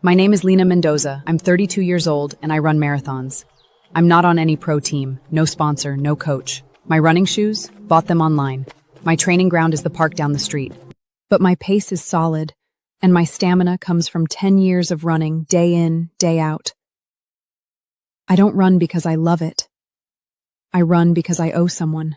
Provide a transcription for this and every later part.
My name is Lena Mendoza. I'm 32 years old and I run marathons. I'm not on any pro team, no sponsor, no coach. My running shoes? Bought them online. My training ground is the park down the street. But my pace is solid, and my stamina comes from 10 years of running day in, day out. I don't run because I love it. I run because I owe someone.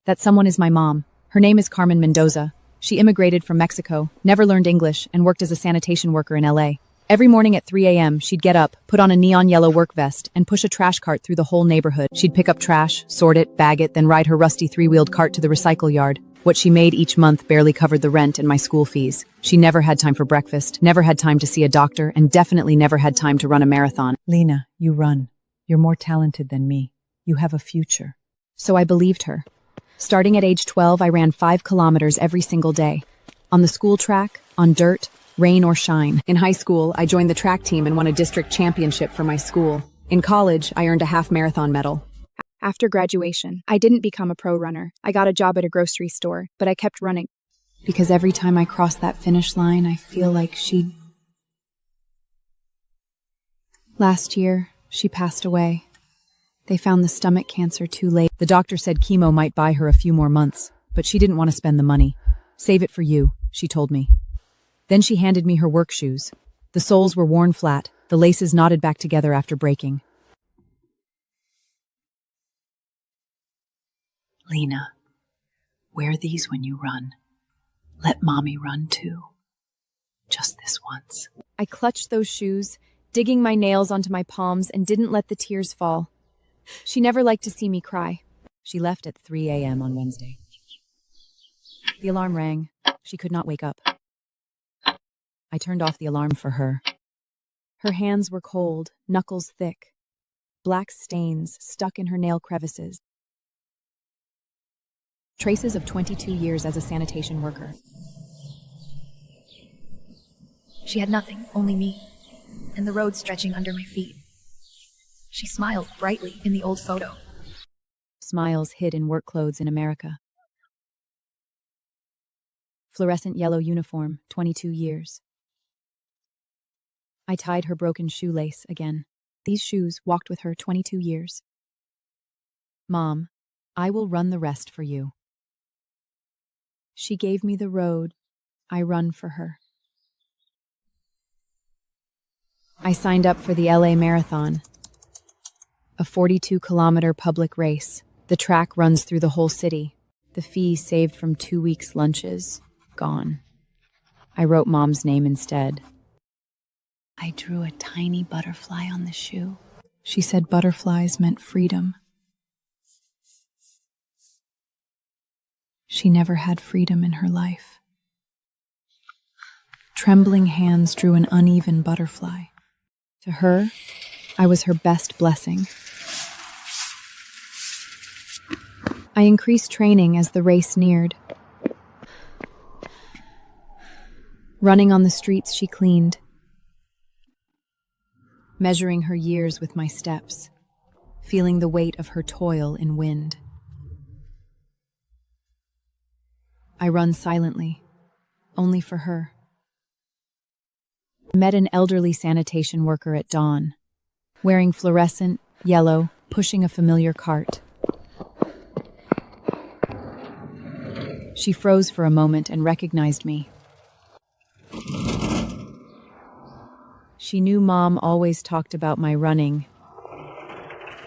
That someone is my mom. Her name is Carmen Mendoza. She immigrated from Mexico, never learned English, and worked as a sanitation worker in LA. Every morning at 3 a.m., she'd get up, put on a neon yellow work vest, and push a trash cart through the whole neighborhood. She'd pick up trash, sort it, bag it, then ride her rusty three-wheeled cart to the recycle yard. What she made each month barely covered the rent and my school fees. She never had time for breakfast, never had time to see a doctor, and definitely never had time to run a marathon. Lena, you run. You're more talented than me. You have a future. So I believed her. Starting at age 12, I ran 5 kilometers every single day. On the school track, on dirt, rain or shine. In high school, I joined the track team and won a district championship for my school. In college, I earned a half marathon medal. After graduation, I didn't become a pro runner. I got a job at a grocery store, but I kept running. Because every time I cross that finish line, I feel like she'd... Last year, she passed away. They found the stomach cancer too late. The doctor said chemo might buy her a few more months, but she didn't want to spend the money. Save it for you, she told me. Then she handed me her work shoes. The soles were worn flat, the laces knotted back together after breaking. Lena, wear these when you run. Let mommy run too. Just this once. I clutched those shoes, digging my nails onto my palms, and didn't let the tears fall. She never liked to see me cry. She left at 3 a.m. on Wednesday. The alarm rang. She could not wake up. I turned off the alarm for her. Her hands were cold, knuckles thick. Black stains stuck in her nail crevices. Traces of 22 years as a sanitation worker. She had nothing, only me, and the road stretching under my feet. She smiled brightly in the old photo. Smiles hid in work clothes in America. Fluorescent yellow uniform, 22 years. I tied her broken shoelace again. These shoes walked with her 22 years. Mom, I will run the rest for you. She gave me the road. I run for her. I signed up for the LA Marathon, a 42-kilometer public race. The track runs through the whole city. The fee saved from 2 weeks' lunches, gone. I wrote Mom's name instead. I drew a tiny butterfly on the shoe. She said butterflies meant freedom. She never had freedom in her life. Trembling hands drew an uneven butterfly. To her, I was her best blessing. I increased training as the race neared. Running on the streets she cleaned, measuring her years with my steps, feeling the weight of her toil in wind. I run silently, only for her. I met an elderly sanitation worker at dawn, wearing fluorescent, yellow, pushing a familiar cart. She froze for a moment and recognized me. She knew Mom always talked about my running.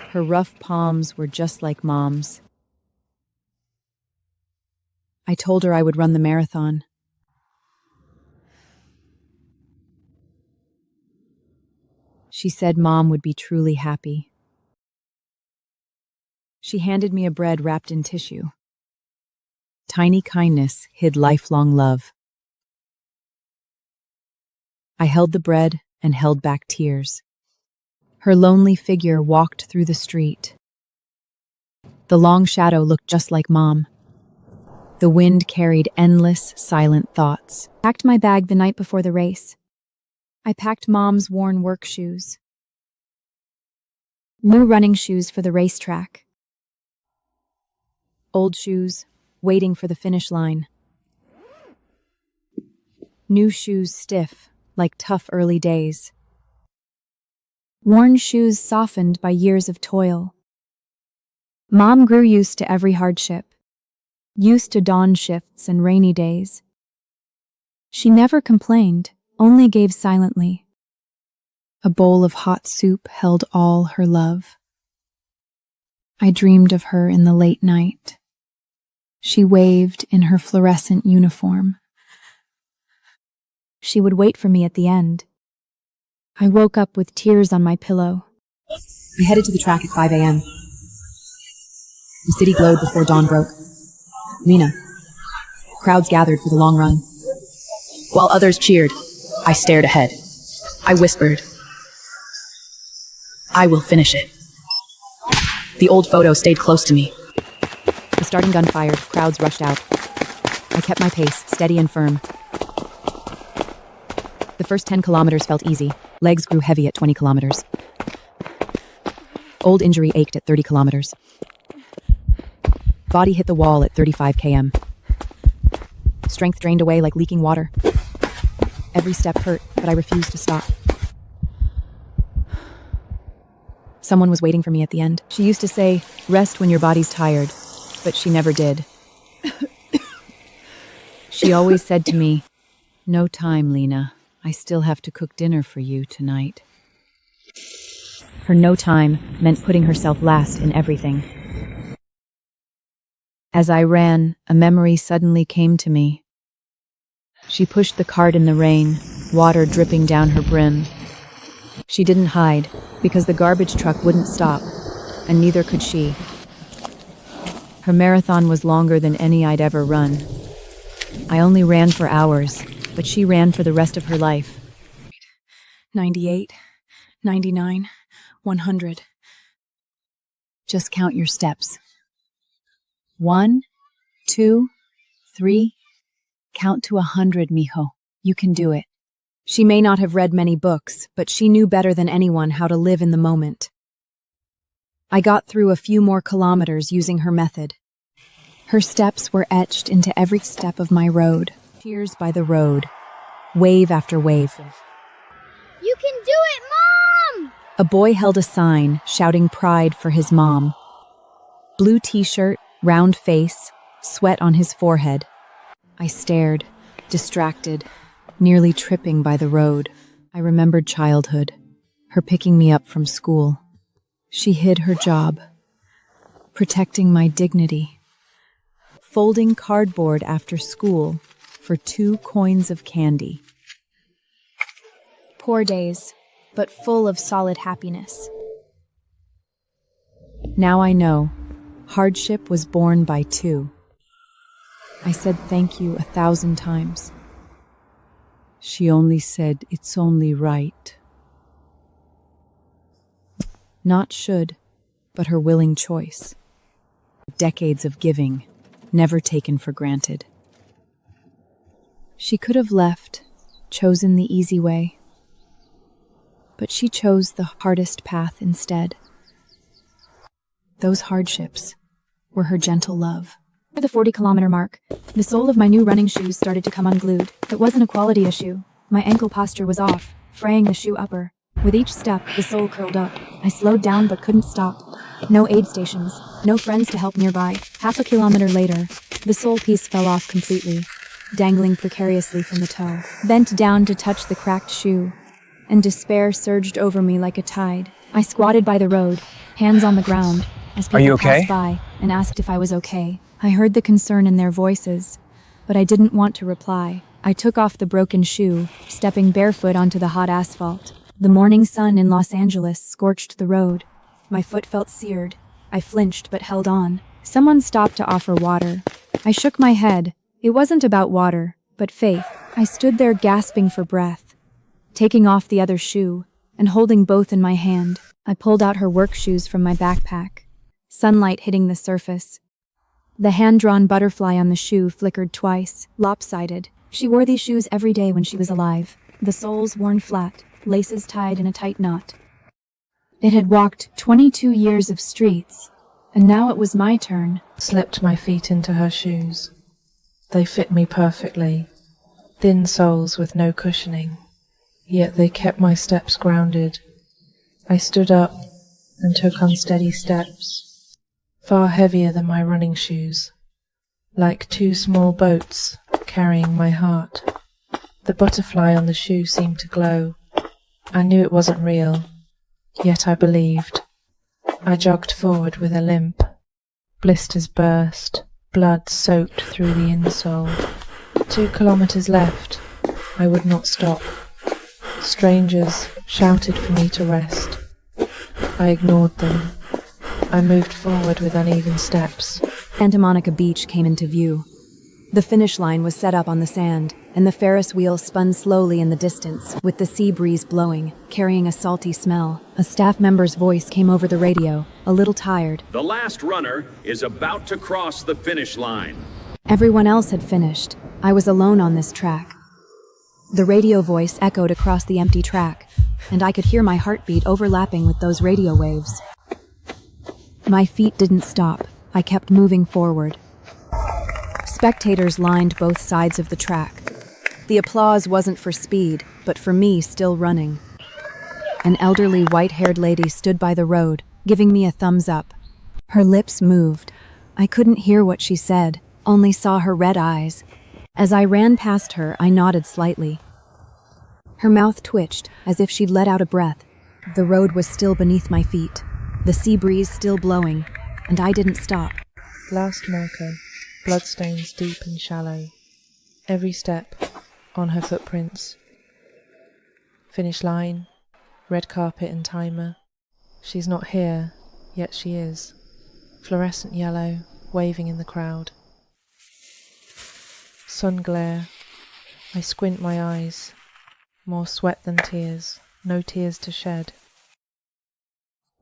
Her rough palms were just like Mom's. I told her I would run the marathon. She said Mom would be truly happy. She handed me a bread wrapped in tissue. Tiny kindness hid lifelong love. I held the bread and held back tears. Her lonely figure walked through the street. The long shadow looked just like Mom. The wind carried endless, silent thoughts. I packed my bag the night before the race. I packed Mom's worn work shoes. New running shoes for the racetrack. Old shoes, waiting for the finish line. New shoes stiff, like tough early days. Worn shoes softened by years of toil. Mom grew used to every hardship, used to dawn shifts and rainy days. She never complained, only gave silently. A bowl of hot soup held all her love. I dreamed of her in the late night. She waved in her fluorescent uniform. She would wait for me at the end. I woke up with tears on my pillow. We headed to the track at 5 a.m. The city glowed before dawn broke. Lena. Crowds gathered for the long run. While others cheered, I stared ahead. I whispered, "I will finish it." The old photo stayed close to me. The starting gun fired, crowds rushed out. I kept my pace, steady and firm. The first 10 kilometers felt easy. Legs grew heavy at 20 kilometers. Old injury ached at 30 kilometers. Body hit the wall at 35 km. Strength drained away like leaking water. Every step hurt, but I refused to stop. Someone was waiting for me at the end. She used to say, "Rest when your body's tired," but she never did. She always said to me, "No time, Lena. I still have to cook dinner for you tonight." Her no time meant putting herself last in everything. As I ran, a memory suddenly came to me. She pushed the cart in the rain, water dripping down her brim. She didn't hide, because the garbage truck wouldn't stop, and neither could she. Her marathon was longer than any I'd ever run. I only ran for hours, but she ran for the rest of her life. 98, 99, 100. Just count your steps. 1, 2, 3. Count to 100, mijo. You can do it. She may not have read many books, but she knew better than anyone how to live in the moment. I got through a few more kilometers using her method. Her steps were etched into every step of my road. Tears by the road, wave after wave. You can do it, Mom! A boy held a sign, shouting pride for his mom. Blue t-shirt, round face, sweat on his forehead. I stared, distracted, nearly tripping by the road. I remembered childhood, her picking me up from school. She hid her job, protecting my dignity. Folding cardboard after school for 2 coins of candy. Poor days, but full of solid happiness. Now I know, hardship was born by 2. I said thank you 1,000 times. She only said, "It's only right." Not should, but her willing choice. Decades of giving, never taken for granted. She could have left, chosen the easy way. But she chose the hardest path instead. Those hardships were her gentle love. At the 40-kilometer mark, the sole of my new running shoes started to come unglued. It wasn't a quality issue. My ankle posture was off, fraying the shoe upper. With each step, the sole curled up. I slowed down but couldn't stop. No aid stations, no friends to help nearby. Half a kilometer later, the sole piece fell off completely, dangling precariously from the toe. Bent down to touch the cracked shoe, and despair surged over me like a tide. I squatted by the road, hands on the ground, as people passed by and asked if I was okay. I heard the concern in their voices, but I didn't want to reply. I took off the broken shoe, stepping barefoot onto the hot asphalt. The morning sun in Los Angeles scorched the road. My foot felt seared. I flinched but held on. Someone stopped to offer water. I shook my head. It wasn't about water, but faith. I stood there gasping for breath, taking off the other shoe and holding both in my hand. I pulled out her work shoes from my backpack, sunlight hitting the surface. The hand-drawn butterfly on the shoe flickered twice, lopsided. She wore these shoes every day when she was alive. The soles worn flat, laces tied in a tight knot. It had walked 22 years of streets, and now it was my turn. Slipped my feet into her shoes. They fit me perfectly. Thin soles with no cushioning. yet they kept my steps grounded. I stood up and took unsteady steps, far heavier than my running shoes, like two small boats carrying my heart. The butterfly on the shoe seemed to glow. I knew it wasn't real, yet I believed. I jogged forward with a limp. Blisters burst, blood soaked through the insole. 2 kilometers left. I would not stop. Strangers shouted for me to rest. I ignored them. I moved forward with uneven steps. Santa Monica Beach came into view. The finish line was set up on the sand, and the Ferris wheel spun slowly in the distance, with the sea breeze blowing, carrying a salty smell. A staff member's voice came over the radio, a little tired. The last runner is about to cross the finish line. Everyone else had finished. I was alone on this track. The radio voice echoed across the empty track, and I could hear my heartbeat overlapping with those radio waves. My feet didn't stop. I kept moving forward. Spectators lined both sides of the track. The applause wasn't for speed, but for me still running. An elderly white-haired lady stood by the road, giving me a thumbs up. Her lips moved. I couldn't hear what she said, only saw her red eyes. As I ran past her, I nodded slightly. Her mouth twitched, as if she'd let out a breath. The road was still beneath my feet, the sea breeze still blowing, and I didn't stop. Last marker, bloodstains deep and shallow. Every step on her footprints. Finish line, red carpet and timer. She's not here, yet she is. Fluorescent yellow, waving in the crowd. Sun glare. I squint my eyes. More sweat than tears, no tears to shed.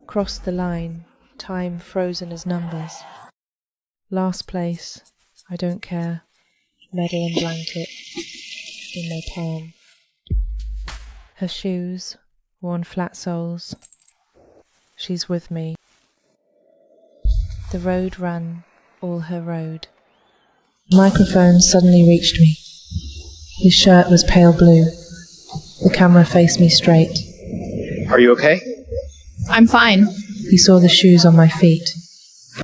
Crossed the line, time frozen as numbers. Last place, I don't care. Medal and blanket in my palm. Her shoes, worn flat soles. She's with me. The road ran, all her road. The microphone suddenly reached me. His shirt was pale blue. The camera faced me straight. Are you okay? I'm fine. He saw the shoes on my feet.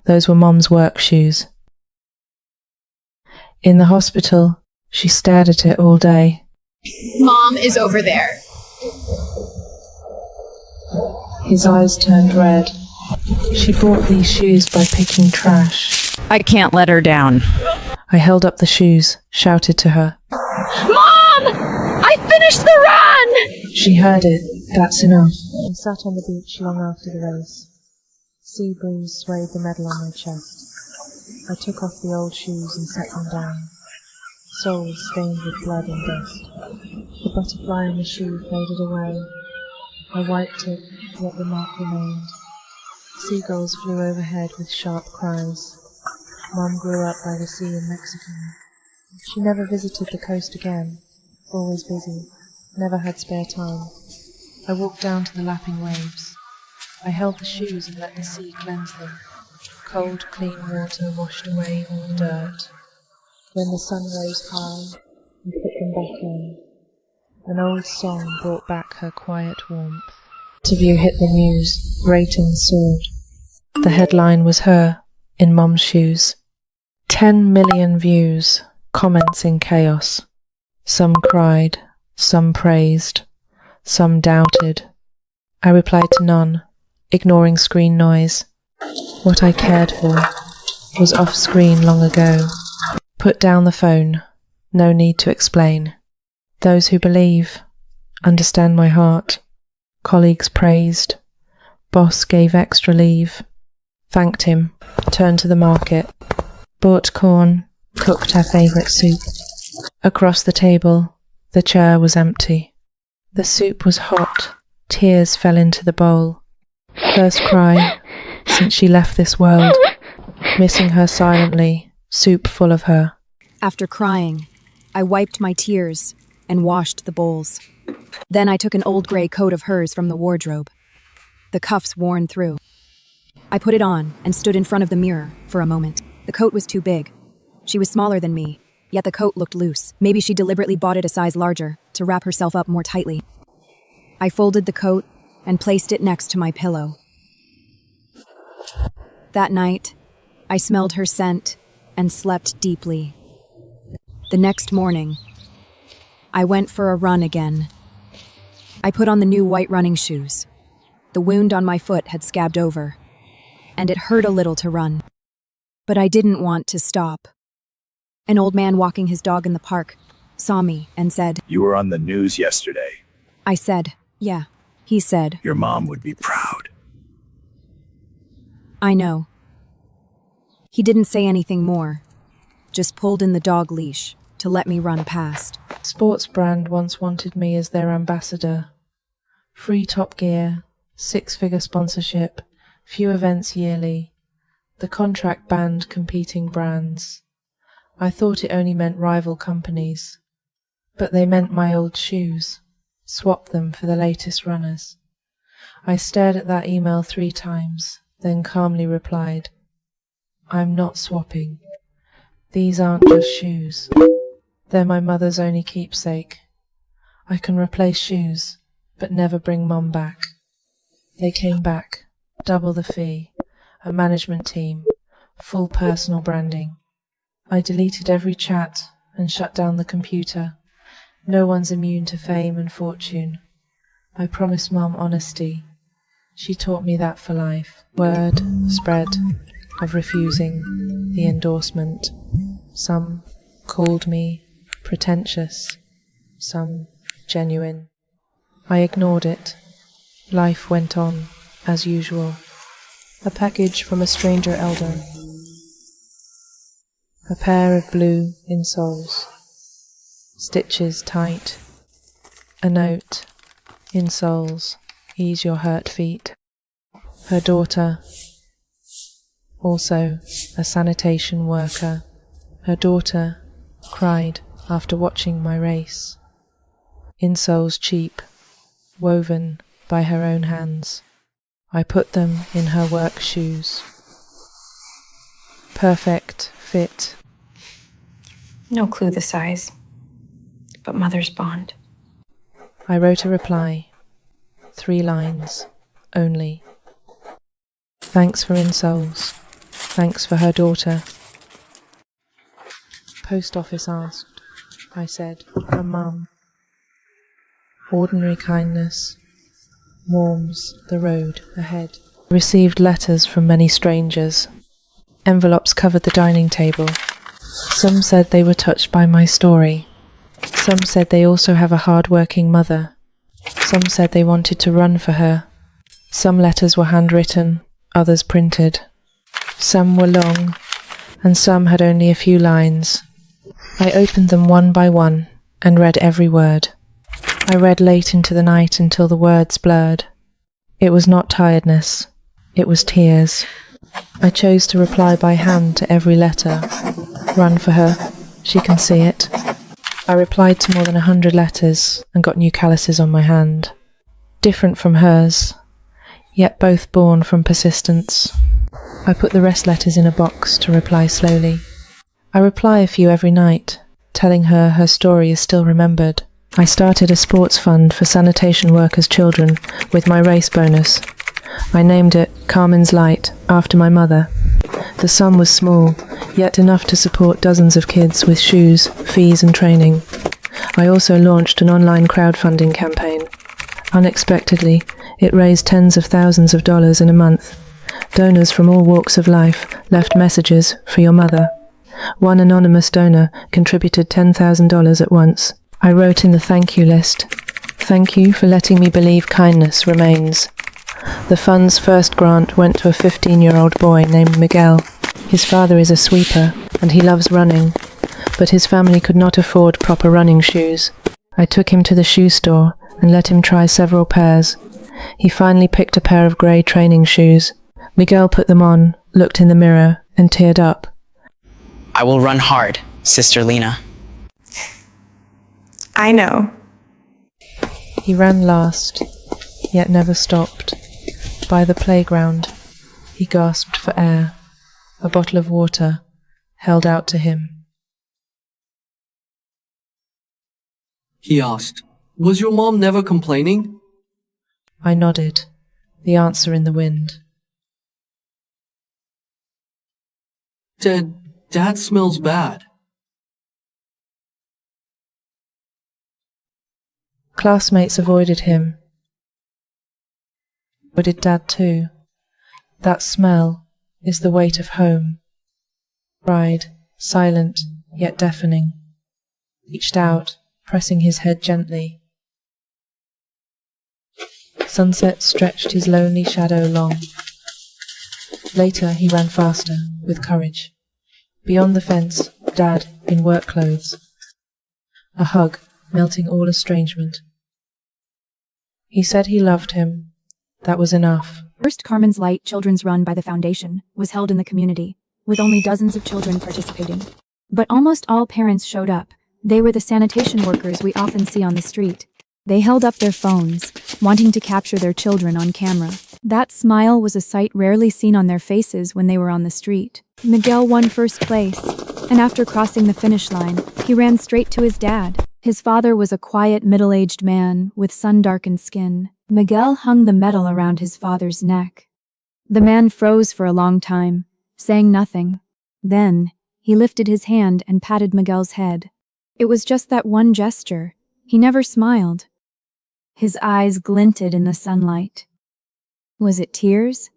Those were Mom's work shoes. In the hospital, she stared at it all day. Mom is over there. His eyes turned red. She bought these shoes by picking trash. I can't let her down. I held up the shoes, shouted to her. Mom! I finished the run! She heard it. That's enough. I sat on the beach long after the race. Sea breeze swayed the medal on my chest. I took off the old shoes and set them down. Soles stained with blood and dust. The butterfly on the shoe faded away. I wiped it, yet the mark remained. Seagulls flew overhead with sharp cries. Mom grew up by the sea in Mexico. She never visited the coast again, always busy, never had spare time. I walked down to the lapping waves. I held the shoes and let the sea cleanse them. Cold, clean water washed away all the dirt. When the sun rose high, I put them back on. An old song brought back her quiet warmth. Interview hit the news, ratings soared. The headline was her, in Mom's shoes. 10 million views, comments in chaos. Some cried, some praised, some doubted. I replied to none, ignoring screen noise. What I cared for was off screen long ago. Put down the phone, no need to explain. Those who believe understand my heart. Colleagues praised. Boss gave extra leave. Thanked him, turned to the market. Bought corn, cooked her favourite soup. Across the table, the chair was empty. The soup was hot, tears fell into the bowl. First cry since she left this world. Missing her silently, soup full of her. After crying, I wiped my tears and washed the bowls. Then I took an old gray coat of hers from the wardrobe, the cuffs worn through. I put it on and stood in front of the mirror for a moment. The coat was too big. She was smaller than me, yet the coat looked loose. Maybe she deliberately bought it a size larger to wrap herself up more tightly. I folded the coat and placed it next to my pillow. That night, I smelled her scent and slept deeply. The next morning, I went for a run again. I put on the new white running shoes. The wound on my foot had scabbed over, and it hurt a little to run. But I didn't want to stop. An old man walking his dog in the park saw me and said, "You were on the news yesterday. I said, "Yeah." He said, Your mom would be proud." "I know." He didn't say anything more, just pulled in the dog leash to let me run past. Sports brand once wanted me as their ambassador. Free Top Gear, 6-figure sponsorship, few events yearly. The contract banned competing brands. I thought it only meant rival companies, but they meant my old shoes. Swap them for the latest runners. I stared at that email 3 times, then calmly replied, "I'm not swapping. These aren't just shoes. They're my mother's only keepsake. I can replace shoes, but never bring Mum back." They came back, double the fee, a management team, full personal branding. I deleted every chat and shut down the computer. No one's immune to fame and fortune. I promised Mum honesty. She taught me that for life. Word spread of refusing the endorsement. Some called me pretentious, some genuine. I ignored it. Life went on as usual. A package from a stranger elder. A pair of blue insoles. Stitches tight. A note. Insoles, ease your hurt feet. Her daughter. Also a sanitation worker. Her daughter cried after watching my race. Insoles cheap, woven by her own hands. I put them in her work shoes. Perfect fit. No clue the size, but mother's bond. I wrote a reply. 3 lines, only. Thanks for insoles. Thanks for her daughter. Post office asked. I said, her mum. Ordinary kindness warms the road ahead. Received letters from many strangers. Envelopes covered the dining table. Some said they were touched by my story. Some said they also have a hard-working mother. Some said they wanted to run for her. Some letters were handwritten, others printed. Some were long, and some had only a few lines. I opened them one by one and read every word. I read late into the night until the words blurred. It was not tiredness, it was tears. I chose to reply by hand to every letter. Run for her, she can see it. I replied to more than 100 letters and got new calluses on my hand. Different from hers, yet both born from persistence. I put the rest letters in a box to reply slowly. I reply a few every night, telling her her story is still remembered. I started a sports fund for sanitation workers' children with my race bonus. I named it Carmen's Light after my mother. The sum was small, yet enough to support dozens of kids with shoes, fees and training. I also launched an online crowdfunding campaign. Unexpectedly, it raised tens of thousands of dollars in a month. Donors from all walks of life left messages for your mother. One anonymous donor contributed $10,000 at once. I wrote in the thank you list, "Thank you for letting me believe kindness remains." The fund's first grant went to a 15-year-old boy named Miguel. His father is a sweeper, and he loves running, but his family could not afford proper running shoes. I took him to the shoe store and let him try several pairs. He finally picked a pair of grey training shoes. Miguel put them on, looked in the mirror, and teared up. "I will run hard, Sister Lena." I know. He ran last, yet never stopped. By the playground, he gasped for air. A bottle of water held out to him. He asked, "Was your mom never complaining?" I nodded, the answer in the wind. Dad smells bad. Classmates avoided him. Avoided Dad too. That smell is the weight of home. Pride, silent yet deafening. Reached out, pressing his head gently. Sunset stretched his lonely shadow long. Later he ran faster, with courage. Beyond the fence, Dad in work clothes. A hug, melting all estrangement. He said he loved him. That was enough. First Carmen's Light Children's Run by the Foundation was held in the community, with only dozens of children participating. But almost all parents showed up. They were the sanitation workers we often see on the street. They held up their phones, wanting to capture their children on camera. That smile was a sight rarely seen on their faces when they were on the street. Miguel won first place, and after crossing the finish line, he ran straight to his dad. His father was a quiet, middle-aged man with sun-darkened skin. Miguel hung the medal around his father's neck. The man froze for a long time, saying nothing. Then, he lifted his hand and patted Miguel's head. It was just that one gesture. He never smiled. His eyes glinted in the sunlight. Was it tears?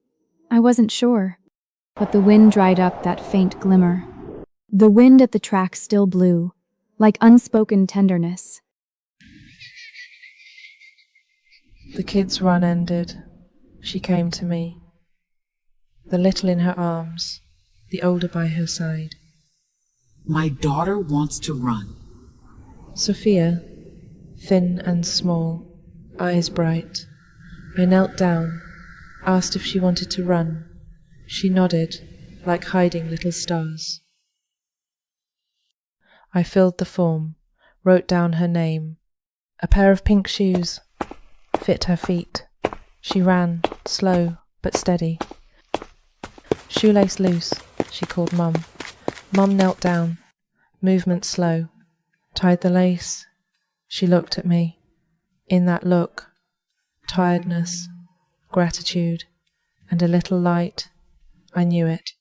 I wasn't sure. But the wind dried up that faint glimmer. The wind at the track still blew, like unspoken tenderness. The kid's run ended. She came to me. The little in her arms, the older by her side. My daughter wants to run. Sophia, thin and small, eyes bright. I knelt down, asked if she wanted to run. She nodded, like hiding little stars. I filled the form, wrote down her name. A pair of pink shoes fit her feet. She ran, slow but steady. Shoelace loose, she called Mum. Mum knelt down, movement slow, tied the lace. She looked at me. In that look, tiredness, gratitude, and a little light. I knew it.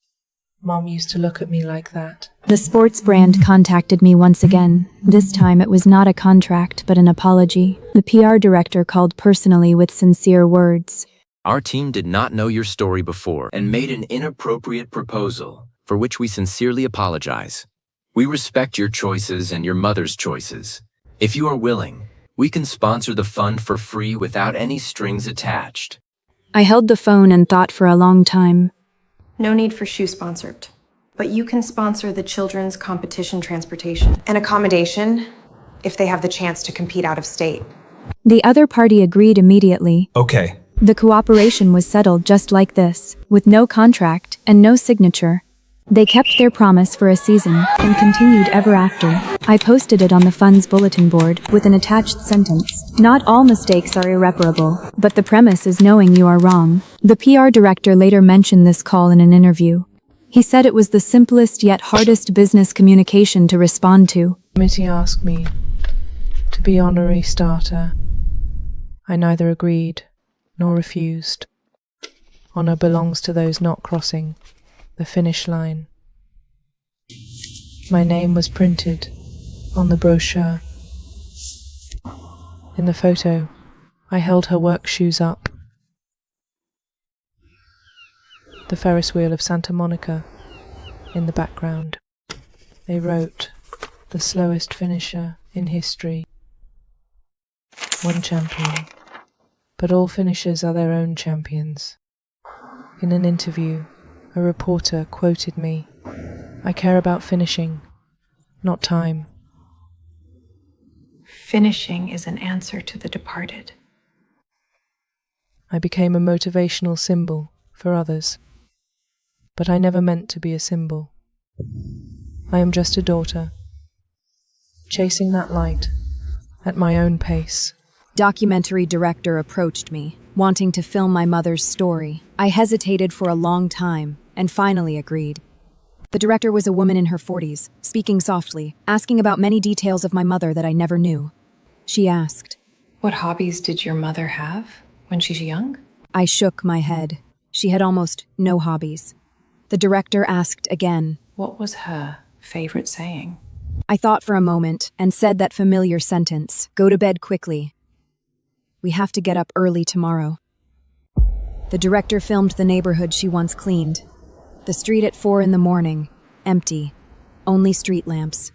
Mom used to look at me like that. The sports brand contacted me once again. This time it was not a contract, but an apology. The PR director called personally with sincere words. Our team did not know your story before and made an inappropriate proposal, for which we sincerely apologize. We respect your choices and your mother's choices. If you are willing, we can sponsor the fund for free without any strings attached. I held the phone and thought for a long time. No need for shoe sponsored, but you can sponsor the children's competition transportation. And accommodation, if they have the chance to compete out of state. The other party agreed immediately. Okay. The cooperation was settled just like this, with no contract and no signature. They kept their promise for a season and continued ever after. I posted it on the fund's bulletin board with an attached sentence. Not all mistakes are irreparable, but the premise is knowing you are wrong. The PR director later mentioned this call in an interview. He said it was the simplest yet hardest business communication to respond to. The committee asked me to be honorary starter. I neither agreed nor refused. Honor belongs to those not crossing the finish line. My name was printed on the brochure. In the photo, I held her work shoes up. The Ferris wheel of Santa Monica in the background. They wrote, "The slowest finisher in history." One champion, but all finishers are their own champions. In an interview, a reporter quoted me, "I care about finishing, not time." Finishing is an answer to the departed. I became a motivational symbol for others. But I never meant to be a symbol. I am just a daughter, chasing that light at my own pace. Documentary director approached me, wanting to film my mother's story. I hesitated for a long time and finally agreed. The director was a woman in her 40s, speaking softly, asking about many details of my mother that I never knew. She asked, What hobbies did your mother have When she's young? I shook my head. She had almost no hobbies. The director asked again. What was her favorite saying? I thought for a moment and said that familiar sentence, "Go to bed quickly. We have to get up early tomorrow." The director filmed the neighborhood she once cleaned. The street at 4 in the morning, empty, only street lamps.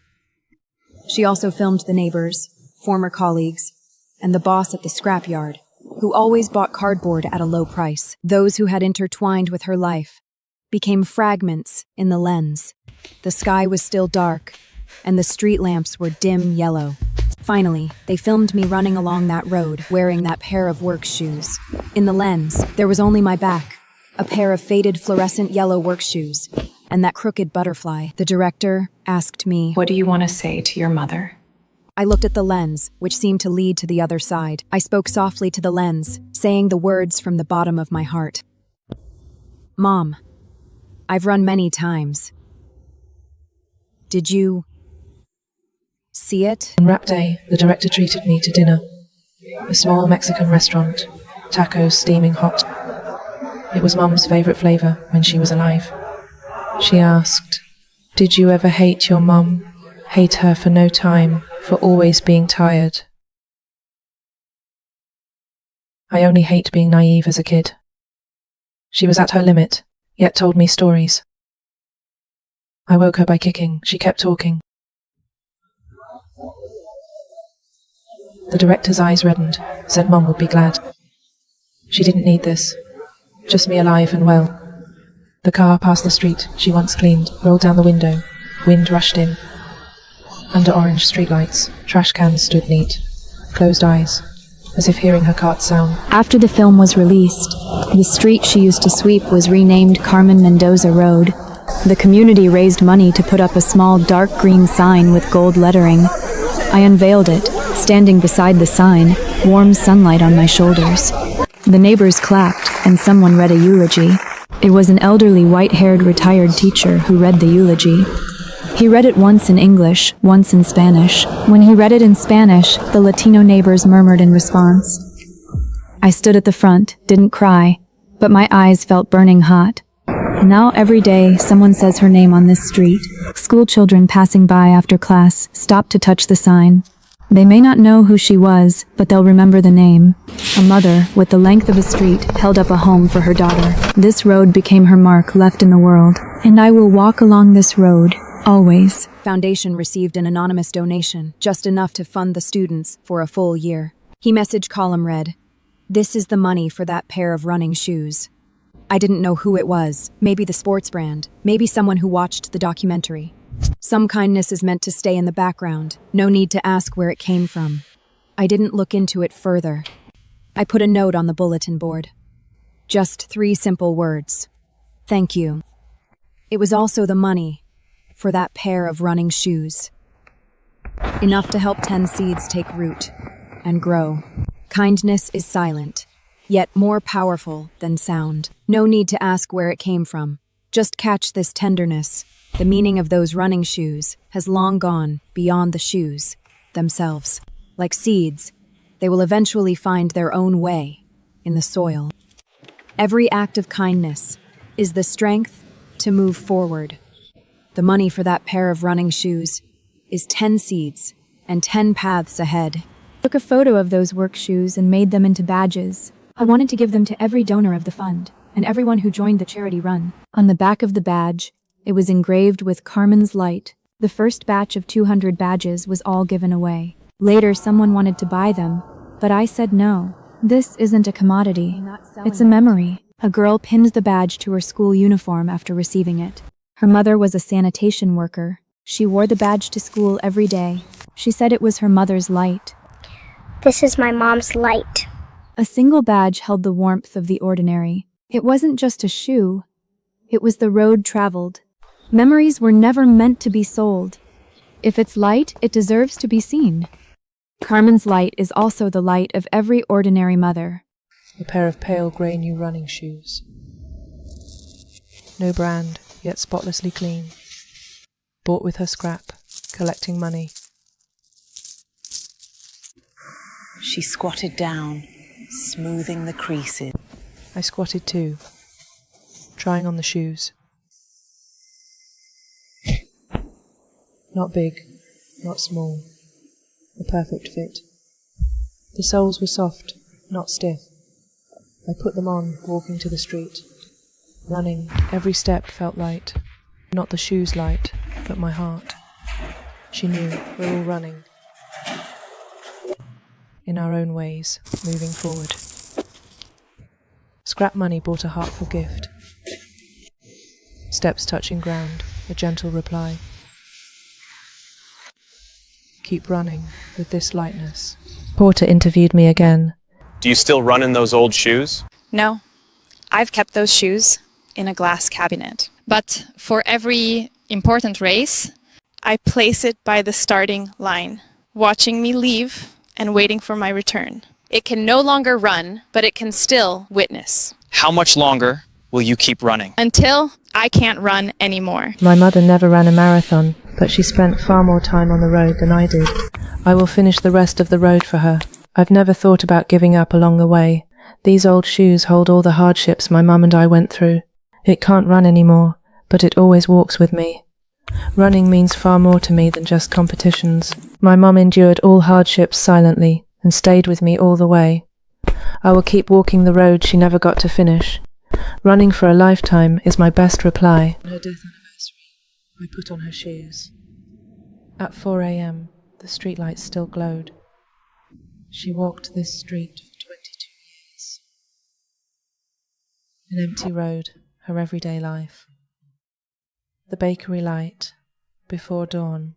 She also filmed the neighbors, former colleagues, and the boss at the scrapyard, who always bought cardboard at a low price. Those who had intertwined with her life became fragments in the lens. The sky was still dark, and the street lamps were dim yellow. Finally, they filmed me running along that road, wearing that pair of work shoes. In the lens, there was only my back, a pair of faded fluorescent yellow work shoes, and that crooked butterfly. The director asked me, "What do you want to say to your mother?" I looked at the lens, which seemed to lead to the other side. I spoke softly to the lens, saying the words from the bottom of my heart. "Mom, I've run many times. Did you see it?" On wrap day, the director treated me to dinner. A small Mexican restaurant, tacos steaming hot. It was Mum's favorite flavor when she was alive. She asked, "Did you ever hate your mum? Hate her for no time, for always being tired?" I only hate being naive as a kid. She was at her limit, yet told me stories. I woke her by kicking. She kept talking. The director's eyes reddened, said Mum would be glad. She didn't need this. Just me alive and well. The car passed the street she once cleaned, rolled down the window. Wind rushed in. Under orange streetlights, trash cans stood neat. Closed eyes, as if hearing her cart's sound. After the film was released, the street she used to sweep was renamed Carmen Mendoza Road. The community raised money to put up a small dark green sign with gold lettering. I unveiled it, standing beside the sign, warm sunlight on my shoulders. The neighbors clapped, and someone read a eulogy. It was an elderly white-haired retired teacher who read the eulogy. He read it once in English, once in Spanish. When he read it in Spanish, the Latino neighbors murmured in response. I stood at the front, didn't cry, but my eyes felt burning hot. Now every day, someone says her name on this street. School children passing by after class stop to touch the sign. They may not know who she was, but they'll remember the name. A mother, with the length of a street, held up a home for her daughter. This road became her mark left in the world, and I will walk along this road, always. Foundation received an anonymous donation, just enough to fund the students for a full year. He message column read, "This is the money for that pair of running shoes." I didn't know who it was. Maybe the sports brand. Maybe someone who watched the documentary. Some kindness is meant to stay in the background. No need to ask where it came from. I didn't look into it further. I put a note on the bulletin board. Just 3 simple words. Thank you. It was also the money for that pair of running shoes. Enough to help 10 seeds take root and grow. Kindness is silent, yet more powerful than sound. No need to ask where it came from. Just catch this tenderness. The meaning of those running shoes has long gone beyond the shoes themselves. Like seeds, they will eventually find their own way in the soil. Every act of kindness is the strength to move forward. The money for that pair of running shoes is 10 seeds and 10 paths ahead. I took a photo of those work shoes and made them into badges. I wanted to give them to every donor of the fund and everyone who joined the charity run. On the back of the badge, it was engraved with Carmen's light. The first batch of 200 badges was all given away. Later, someone wanted to buy them, but I said no. This isn't a commodity. It's a memory. A girl pinned the badge to her school uniform after receiving it. Her mother was a sanitation worker. She wore the badge to school every day. She said it was her mother's light. This is my mom's light. A single badge held the warmth of the ordinary. It wasn't just a shoe. It was the road traveled. Memories were never meant to be sold. If it's light, it deserves to be seen. Carmen's light is also the light of every ordinary mother. A pair of pale grey new running shoes. No brand, yet spotlessly clean. Bought with her scrap, collecting money. She squatted down, smoothing the creases. I squatted too, trying on the shoes. Not big, not small, a perfect fit. The soles were soft, not stiff. I put them on, walking to the street. Running, every step felt light. Not the shoes light, but my heart. She knew we're all running. In our own ways, moving forward. Scrap money bought a heartful gift. Steps touching ground, a gentle reply. Keep running with this lightness. Porter interviewed me again. Do you still run in those old shoes? No, I've kept those shoes in a glass cabinet. But for every important race, I place it by the starting line, watching me leave and waiting for my return. It can no longer run, but it can still witness. How much longer will you keep running? Until I can't run anymore. My mother never ran a marathon, but she spent far more time on the road than I did. I will finish the rest of the road for her. I've never thought about giving up along the way. These old shoes hold all the hardships my mum and I went through. It can't run anymore, but it always walks with me. Running means far more to me than just competitions. My mum endured all hardships silently and stayed with me all the way. I will keep walking the road she never got to finish. Running for a lifetime is my best reply. On her death anniversary, I put on her shoes. At 4 a.m., the streetlights still glowed. She walked this street for 22 years. An empty road, her everyday life. The bakery light, before dawn,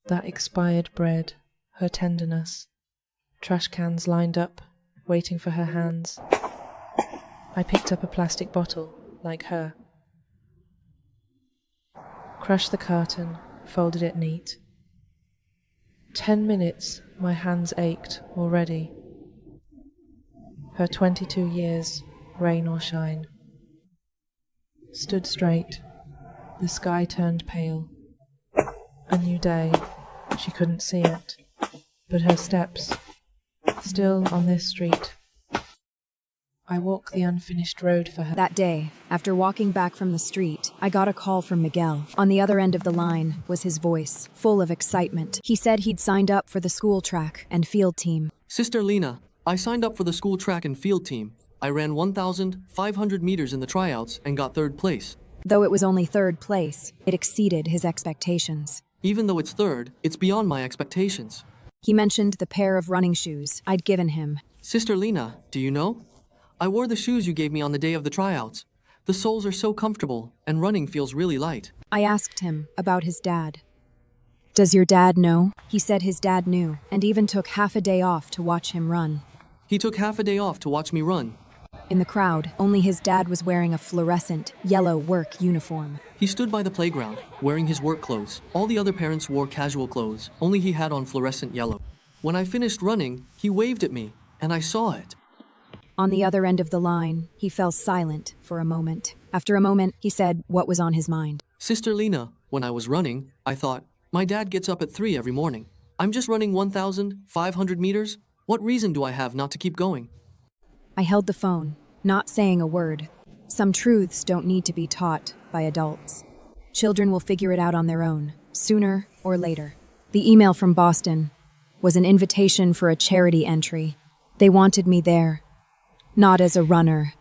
that expired bread, her tenderness. Trash cans lined up, waiting for her hands. I picked up a plastic bottle, like her. Crushed the carton, folded it neat. 10 minutes, my hands ached already. Her 22 years, rain or shine. Stood straight. The sky turned pale. A new day. She couldn't see it. But her steps, still on this street. I walk the unfinished road for her. That day, after walking back from the street, I got a call from Miguel. On the other end of the line was his voice, full of excitement. He said he'd signed up for the school track and field team. Sister Lena, I signed up for the school track and field team. I ran 1,500 meters in the tryouts and got 3rd place. Though it was only 3rd place, it exceeded his expectations. Even though it's 3rd, it's beyond my expectations. He mentioned the pair of running shoes I'd given him. Sister Lena, do you know? I wore the shoes you gave me on the day of the tryouts. The soles are so comfortable, and running feels really light. I asked him about his dad. Does your dad know? He said his dad knew, and even took half a day off to watch him run. He took half a day off to watch me run. In the crowd, only his dad was wearing a fluorescent, yellow work uniform. He stood by the playground, wearing his work clothes. All the other parents wore casual clothes, only he had on fluorescent yellow. When I finished running, he waved at me, and I saw it. On the other end of the line, he fell silent for a moment. After a moment, he said what was on his mind. Sister Lena, when I was running, I thought, my dad gets up at 3 every morning. I'm just running 1,500 meters. What reason do I have not to keep going? I held the phone, not saying a word. Some truths don't need to be taught by adults. Children will figure it out on their own, sooner or later. The email from Boston was an invitation for a charity entry. They wanted me there, not as a runner,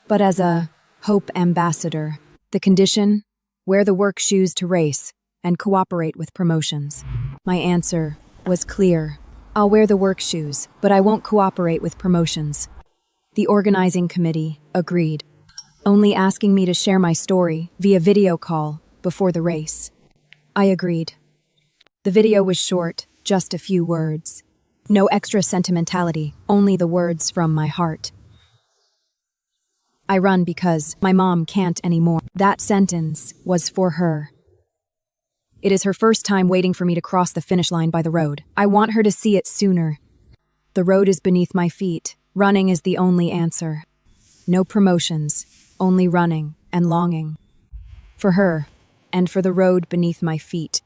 but as a hope ambassador. The condition? Wear the work shoes to race and cooperate with promotions. My answer was clear. I'll wear the work shoes, but I won't cooperate with promotions. The organizing committee agreed, only asking me to share my story via video call before the race. I agreed. The video was short, just a few words. No extra sentimentality, only the words from my heart. I run because my mom can't anymore. That sentence was for her. It is her first time waiting for me to cross the finish line by the road. I want her to see it sooner. The road is beneath my feet. Running is the only answer. No promotions, only running and longing. For her, and for the road beneath my feet.